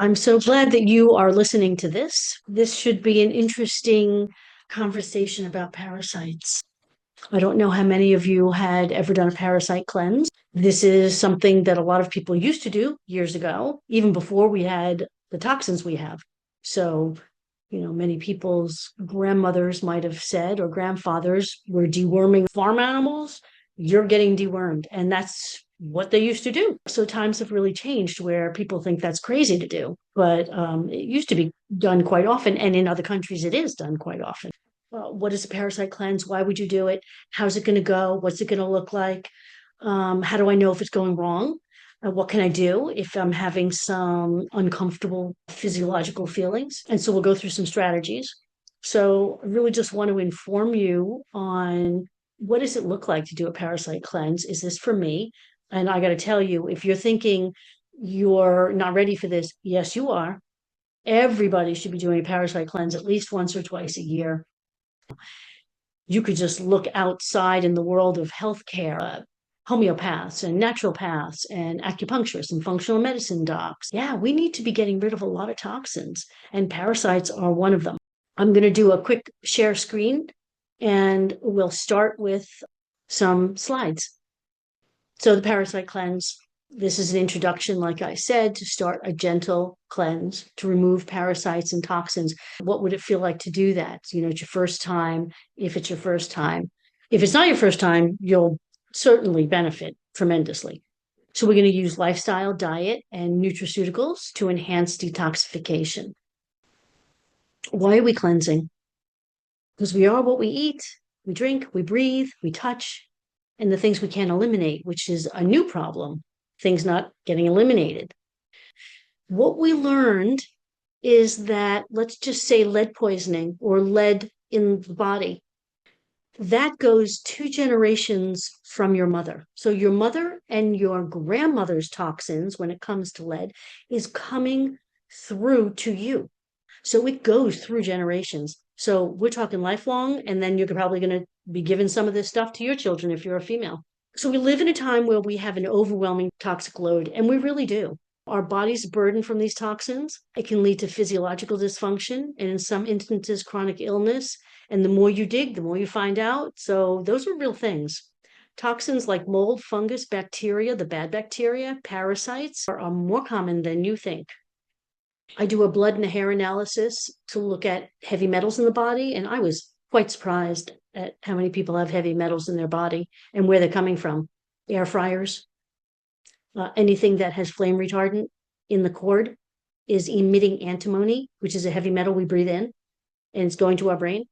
I'm so glad that you are listening to this. This should be an interesting conversation about parasites. I don't know how many of you had ever done a parasite cleanse. This is something that a lot of people used to do years ago, even before we had the toxins we have. So, many people's grandmothers might have said, or grandfathers were deworming farm animals. You're getting dewormed. And that's what they used to do. So times have really changed where people think that's crazy to do, but it used to be done quite often. And in other countries, it is done quite often. What is a parasite cleanse? Why would you do it? How's it going to go? What's it going to look like? How do I know if it's going wrong? What can I do if I'm having some uncomfortable physiological feelings? And so we'll go through some strategies. So I really just want to inform you on what does it look like to do a parasite cleanse? Is this for me? And I got to tell you, if you're thinking you're not ready for this, yes, you are. Everybody should be doing a parasite cleanse at least once or twice a year. You could just look outside in the world of healthcare, homeopaths and naturopaths and acupuncturists and functional medicine docs. Yeah, we need to be getting rid of a lot of toxins, and parasites are one of them. I'm going to do a quick share screen, and we'll start with some slides. So the parasite cleanse. This is an introduction, like I said, to start a gentle cleanse to remove parasites and toxins. What would it feel like to do that? It's your first time. If it's your first time, if it's not your first time, you'll certainly benefit tremendously. So we're going to use lifestyle, diet, and nutraceuticals to enhance detoxification. Why are we cleansing? Because we are what we eat, we drink, we breathe, we touch, and the things we can't eliminate, which is a new problem. Things not getting eliminated. What we learned is that, let's just say lead poisoning or lead in the body, that goes 2 generations from your mother. So your mother and your grandmother's toxins, when it comes to lead, is coming through to you. So it goes through generations. So we're talking lifelong, and then you're probably going to be giving some of this stuff to your children if you're a female. So we live in a time where we have an overwhelming toxic load, and we really do. Our body's burdened from these toxins. It can lead to physiological dysfunction and in some instances, chronic illness. And the more you dig, the more you find out. So those are real things. Toxins like mold, fungus, bacteria, the bad bacteria, parasites are more common than you think. I do a blood and a hair analysis to look at heavy metals in the body, and I was quite surprised at how many people have heavy metals in their body and where they're coming from. Air fryers, anything that has flame retardant in the cord is emitting antimony, which is a heavy metal we breathe in, and it's going to our brain.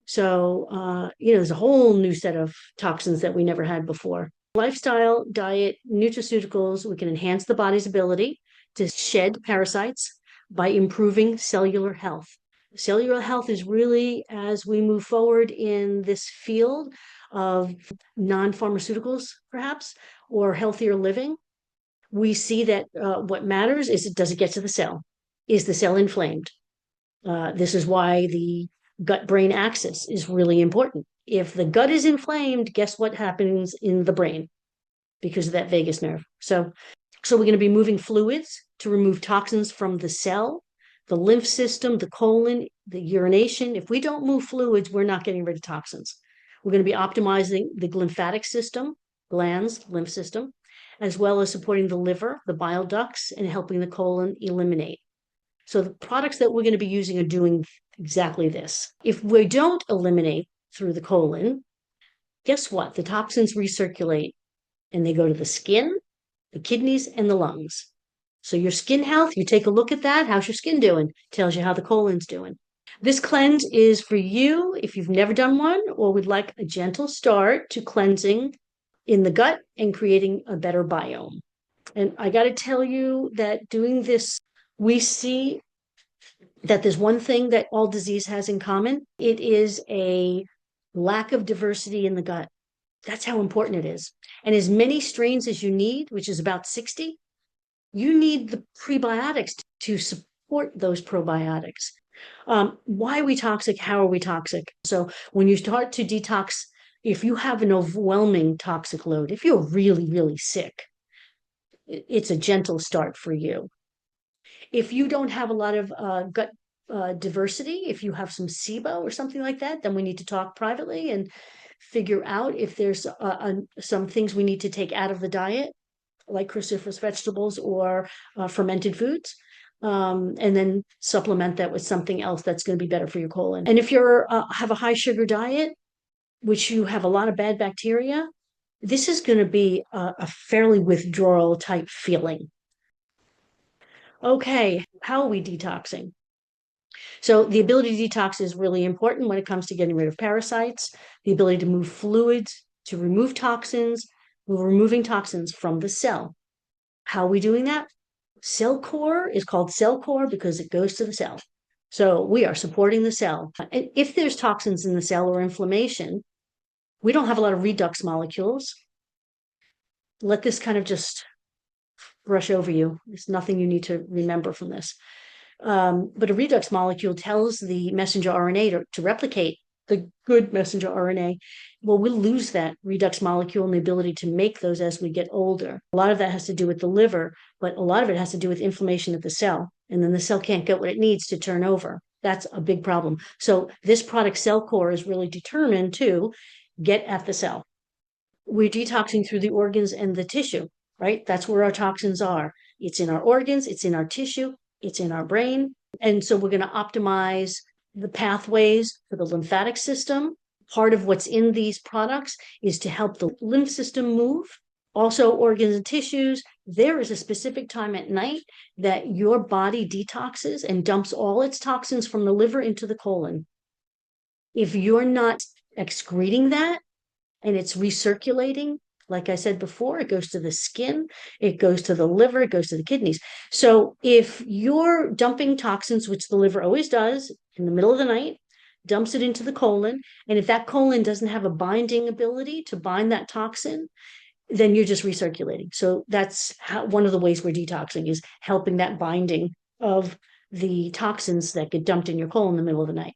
So, there's a whole new set of toxins that we never had before. Lifestyle, diet, nutraceuticals, we can enhance the body's ability to shed parasites by improving cellular health. Cellular health is really, as we move forward in this field of non-pharmaceuticals, perhaps, or healthier living, we see that what matters is, does it get to the cell? Is the cell inflamed? This is why the gut-brain axis is really important. If the gut is inflamed, guess what happens in the brain? Because of that vagus nerve. So we're going to be moving fluids to remove toxins from the cell, the lymph system, the colon, the urination. If we don't move fluids, we're not getting rid of toxins. We're going to be optimizing the lymphatic system, glands, lymph system, as well as supporting the liver, the bile ducts, and helping the colon eliminate. So the products that we're going to be using are doing exactly this. If we don't eliminate through the colon, guess what? The toxins recirculate and they go to the skin, the kidneys, and the lungs. So your skin health, you take a look at that. How's your skin doing? Tells you how the colon's doing. This cleanse is for you if you've never done one or would like a gentle start to cleansing in the gut and creating a better biome. And I got to tell you that doing this, we see that there's one thing that all disease has in common. It is a lack of diversity in the gut. That's how important it is. And as many strains as you need, which is about 60, you need the prebiotics to support those probiotics. Why are we toxic? How are we toxic? So when you start to detox, if you have an overwhelming toxic load, if you're really, really sick, it's a gentle start for you. If you don't have a lot of gut diversity, if you have some SIBO or something like that, then we need to talk privately and figure out if there's some things we need to take out of the diet, like cruciferous vegetables or fermented foods. And then supplement that with something else that's going to be better for your colon. And if you're have a high sugar diet, which you have a lot of bad bacteria, this is going to be a fairly withdrawal type feeling. Okay, how are we detoxing? So the ability to detox is really important when it comes to getting rid of parasites, the ability to move fluids, to remove toxins, we're removing toxins from the cell. How are we doing that? Cell core is called cell core because it goes to the cell. So we are supporting the cell. And if there's toxins in the cell or inflammation, we don't have a lot of redox molecules. Let this kind of just brush over you. There's nothing you need to remember from this. But a redox molecule tells the messenger RNA to replicate the good messenger RNA. Well, we'll lose that redox molecule and the ability to make those as we get older. A lot of that has to do with the liver, but a lot of it has to do with inflammation of the cell. And then the cell can't get what it needs to turn over. That's a big problem. So this product, Cell Core, is really determined to get at the cell. We're detoxing through the organs and the tissue, right? That's where our toxins are. It's in our organs, it's in our tissue, it's in our brain. And so we're going to optimize the pathways for the lymphatic system. Part of what's in these products is to help the lymph system move. Also, organs and tissues. There is a specific time at night that your body detoxes and dumps all its toxins from the liver into the colon. If you're not excreting that and it's recirculating, like I said before, it goes to the skin, it goes to the liver, it goes to the kidneys. So if you're dumping toxins, which the liver always does in the middle of the night, dumps it into the colon, and if that colon doesn't have a binding ability to bind that toxin, then you're just recirculating. So that's one of the ways we're detoxing is helping that binding of the toxins that get dumped in your colon in the middle of the night.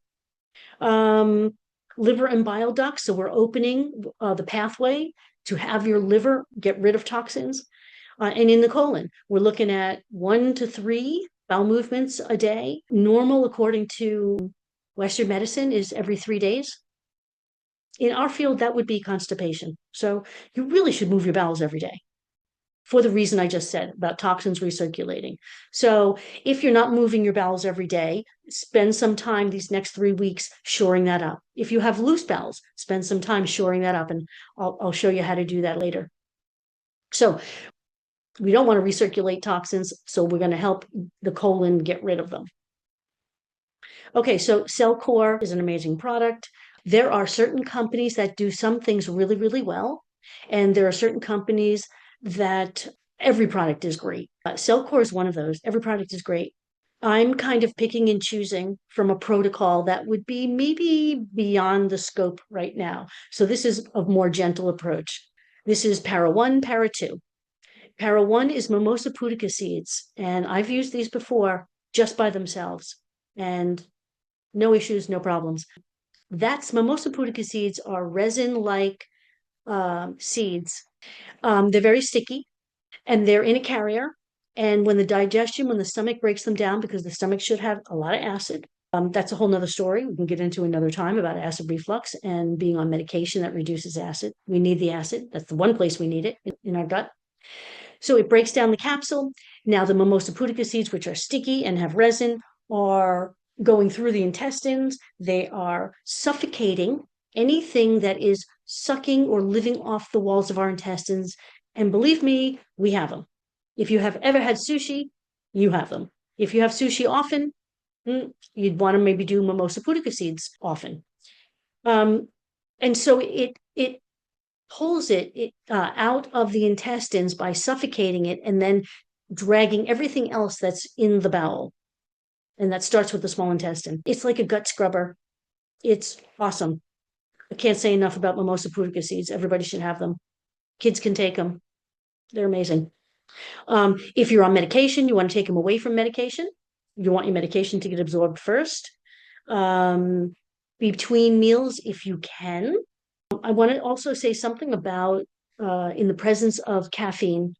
Liver and bile ducts. So we're opening the pathway to have your liver get rid of toxins. And in the colon, we're looking at 1 to 3 bowel movements a day. Normal, according to Western medicine, is every 3 days. In our field, that would be constipation. So you really should move your bowels every day for the reason I just said about toxins recirculating. So if you're not moving your bowels every day, spend some time these next 3 weeks shoring that up. If you have loose bowels, spend some time shoring that up, and I'll show you how to do that later. So we don't want to recirculate toxins, so we're going to help the colon get rid of them. Okay, so Cell Core is an amazing product. There are certain companies that do some things really, really well, and there are certain companies that every product is great. Cell Core is one of those. Every product is great. I'm kind of picking and choosing from a protocol that would be maybe beyond the scope right now. So this is a more gentle approach. This is Para 1, Para 2. Para 1 is Mimosa pudica seeds, and I've used these before just by themselves, and no issues, no problems. That's Mimosa pudica seeds are resin-like seeds. They're very sticky, and they're in a carrier. And when the stomach breaks them down, because the stomach should have a lot of acid, that's a whole nother story. We can get into another time about acid reflux and being on medication that reduces acid. We need the acid. That's the one place we need it in our gut. So it breaks down the capsule. Now the Mimosa pudica seeds, which are sticky and have resin, are going through the intestines. They are suffocating anything that is sucking or living off the walls of our intestines. And believe me, we have them. If you have ever had sushi, you have them. If you have sushi often, you'd want to maybe do Mimosa pudica seeds often. And so it pulls it out of the intestines by suffocating it and then dragging everything else that's in the bowel. And that starts with the small intestine. It's like a gut scrubber. It's awesome. I can't say enough about Mimosa pudica seeds. Everybody should have them. Kids can take them. They're amazing. If you're on medication, you want to take them away from medication. You want your medication to get absorbed first. Between meals, if you can. I want to also say something about in the presence of caffeine.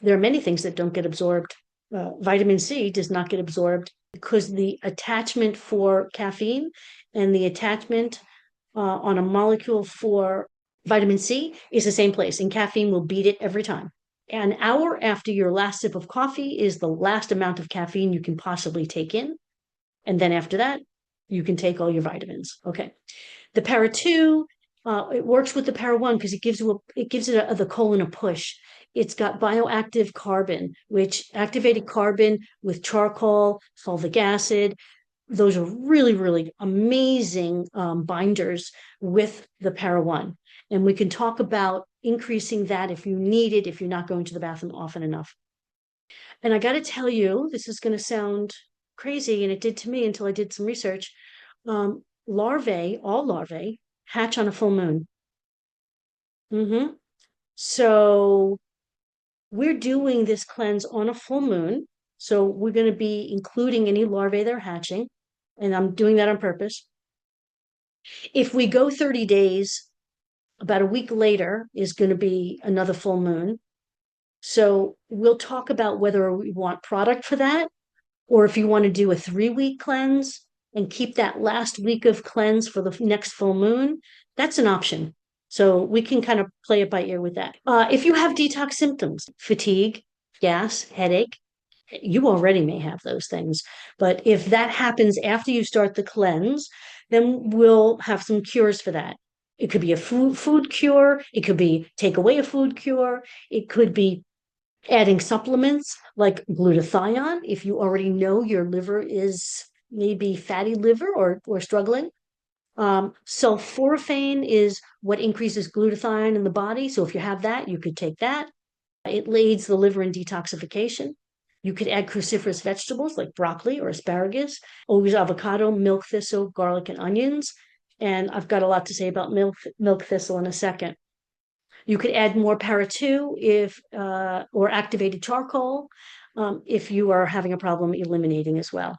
There are many things that don't get absorbed. vitamin C does not get absorbed because the attachment for caffeine and the attachment on a molecule for vitamin C is the same place, and caffeine will beat it every time. An hour after your last sip of coffee is the last amount of caffeine you can possibly take in. And then after that, you can take all your vitamins. Okay. The para 2, it works with the para 1 because it gives the colon a push. It's got bioactive carbon, which activated carbon with charcoal, fulvic acid. Those are really, really amazing binders with the para 1. And we can talk about increasing that if you need it, if you're not going to the bathroom often enough. And I got to tell you, this is going to sound crazy, and it did to me until I did some research. All larvae, hatch on a full moon. So we're doing this cleanse on a full moon. So we're going to be including any larvae that are hatching, and I'm doing that on purpose. If we go 30 days, about a week later is going to be another full moon. So we'll talk about whether we want product for that, or if you want to do a 3-week cleanse and keep that last week of cleanse for the next full moon, that's an option. So we can kind of play it by ear with that. If you have detox symptoms, fatigue, gas, headache, you already may have those things. But if that happens after you start the cleanse, then we'll have some cures for that. It could be a food cure. It could be take away a food cure. It could be adding supplements like glutathione if you already know your liver is maybe fatty liver or struggling. Sulforaphane is what increases glutathione in the body. So if you have that, you could take that. It aids the liver in detoxification. You could add cruciferous vegetables like broccoli or asparagus, always avocado, milk thistle, garlic, and onions. And I've got a lot to say about milk thistle in a second. You could add more para 2 or activated charcoal if you are having a problem eliminating as well.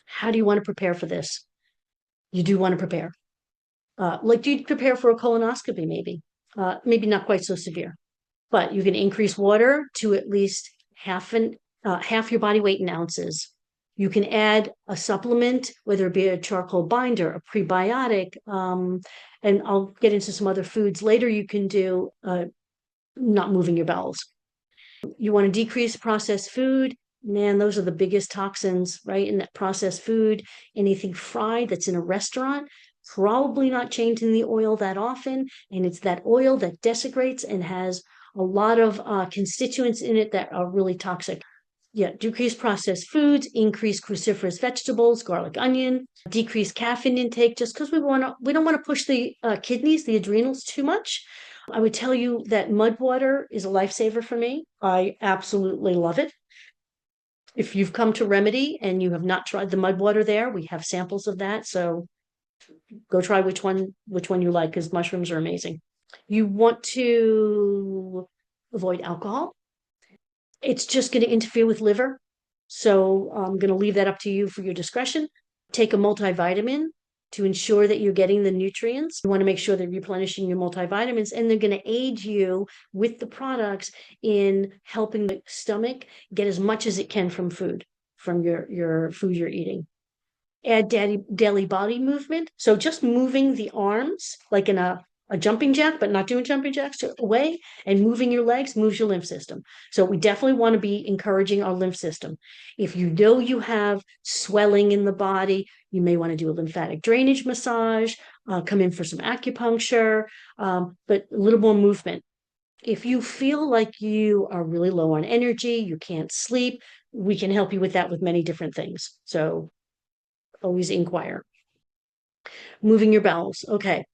How do you want to prepare for this? You do want to prepare. Do you prepare for a colonoscopy maybe? Maybe not quite so severe, but you can increase water to at least half your body weight in ounces. You can add a supplement, whether it be a charcoal binder, a prebiotic, and I'll get into some other foods later you can do not moving your bowels. You want to decrease processed food. Man, those are the biggest toxins, right? In that processed food, anything fried that's in a restaurant, probably not changing the oil that often. And it's that oil that desiccates and has a lot of constituents in it that are really toxic. Yeah, decrease processed foods, increase cruciferous vegetables, garlic, onion, decrease caffeine intake, just because we don't want to push the kidneys, the adrenals too much. I would tell you that mud water is a lifesaver for me. I absolutely love it. If you've come to Remedy and you have not tried the mud water there, we have samples of that. So go try which one you like, because mushrooms are amazing. You want to avoid alcohol. It's just going to interfere with liver. So I'm going to leave that up to you for your discretion. Take a multivitamin to ensure that you're getting the nutrients. You want to make sure that you're replenishing your multivitamins, and they're going to aid you with the products in helping the stomach get as much as it can from food, from your food you're eating. Add daily body movement. So just moving the arms like in a jumping jack, but not doing jumping jacks away, and moving your legs moves your lymph system. So we definitely want to be encouraging our lymph system. If you know you have swelling in the body, you may want to do a lymphatic drainage massage, come in for some acupuncture, but a little more movement. If you feel like you are really low on energy, you can't sleep, we can help you with that with many different things. So always inquire. Moving your bowels. Okay.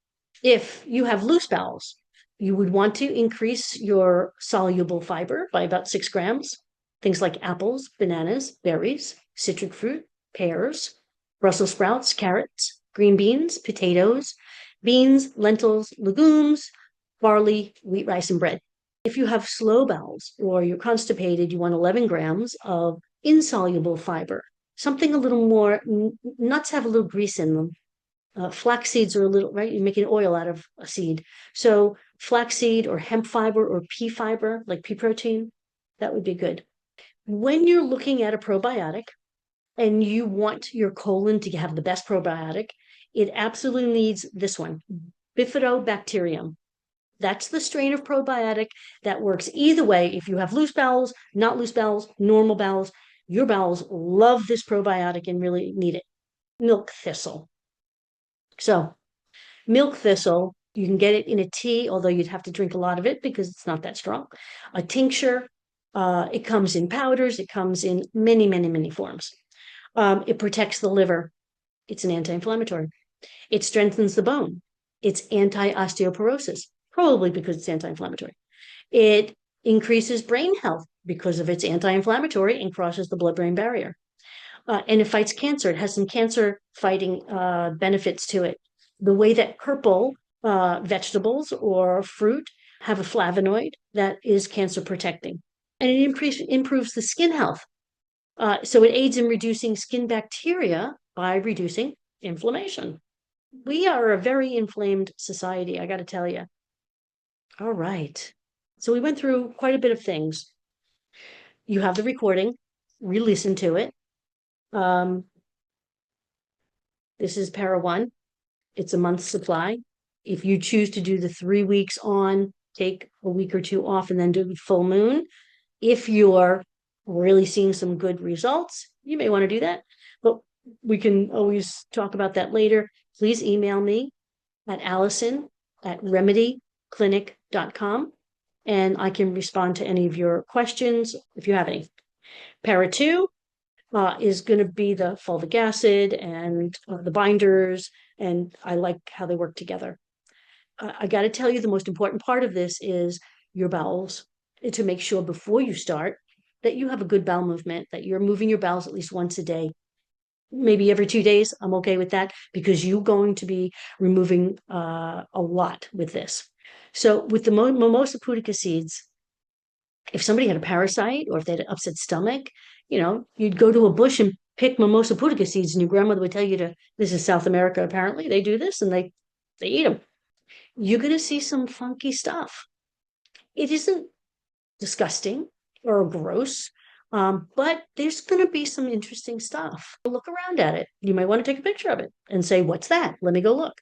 If you have loose bowels, you would want to increase your soluble fiber by about 6 grams. Things like apples, bananas, berries, citric fruit, pears, Brussels sprouts, carrots, green beans, potatoes, beans, lentils, legumes, barley, wheat, rice, and bread. If you have slow bowels or you're constipated, you want 11 grams of insoluble fiber, something a little more, nuts have a little grease in them. Flax seeds are a little, right? You're making oil out of a seed. So flaxseed or hemp fiber or pea fiber, like pea protein, That would be good. When you're looking at a probiotic and you want your colon to have the best probiotic, it absolutely needs this one, Bifidobacterium. That's the strain of probiotic that works either way. If you have loose bowels, not loose bowels, normal bowels, your bowels love this probiotic and really need it. Milk thistle. So, milk thistle, you can get it in a tea, although you'd have to drink a lot of it because it's not that strong. A tincture, it comes in powders, it comes in many, many, many forms. It protects the liver. It's an anti-inflammatory. It strengthens the bone. It's anti-osteoporosis, probably because it's anti-inflammatory. It increases brain health because of its anti-inflammatory and crosses the blood-brain barrier. And it fights cancer. It has some cancer fighting benefits to it. The way that purple vegetables or fruit have a flavonoid that is cancer protecting. And it improves the skin health. So it aids in reducing skin bacteria by reducing inflammation. We are a very inflamed society, I got to tell you. All right. So we went through quite a bit of things. You have the recording, re-listen to it. This is para 1. It's a month's supply. If you choose to do the 3 weeks on, take a week or 2 off, and then do the full moon, if you're really seeing some good results, you may want to do that. But we can always talk about that later. Please email me at allison@remedyclinic.com, and I can respond to any of your questions if you have any. Para 2 is going to be the fulvic acid and the binders, and I like how they work together. I got to tell you, the most important part of this is your bowels, to make sure before you start that you have a good bowel movement, that you're moving your bowels at least once a day, maybe every 2 days. I'm okay with that because you're going to be removing a lot with this. So with the mimosa pudica seeds, if somebody had a parasite or if they had an upset stomach, you'd go to a bush and pick mimosa pudica seeds, and your grandmother would tell you to, this is South America, apparently, they do this, and they eat them. You're going to see some funky stuff. It isn't disgusting or gross, but there's going to be some interesting stuff. Look around at it. You might want to take a picture of it and say, what's that? Let me go look.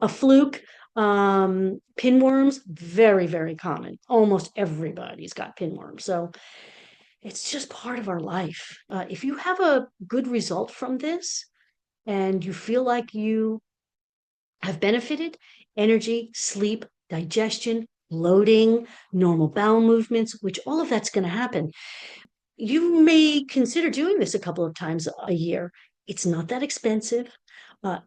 A fluke, pinworms, very, very common. Almost everybody's got pinworms. So it's just part of our life. If you have a good result from this and you feel like you have benefited, energy, sleep, digestion, bloating, normal bowel movements, which all of that's going to happen. You may consider doing this a couple of times a year. It's not that expensive.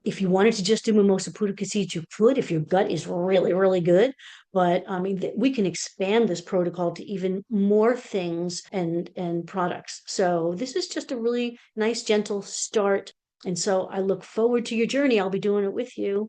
If you wanted to just do mimosa pudica seeds, you could if your gut is really, really good. But I mean, we can expand this protocol to even more things and products. So this is just a really nice, gentle start. And so I look forward to your journey. I'll be doing it with you.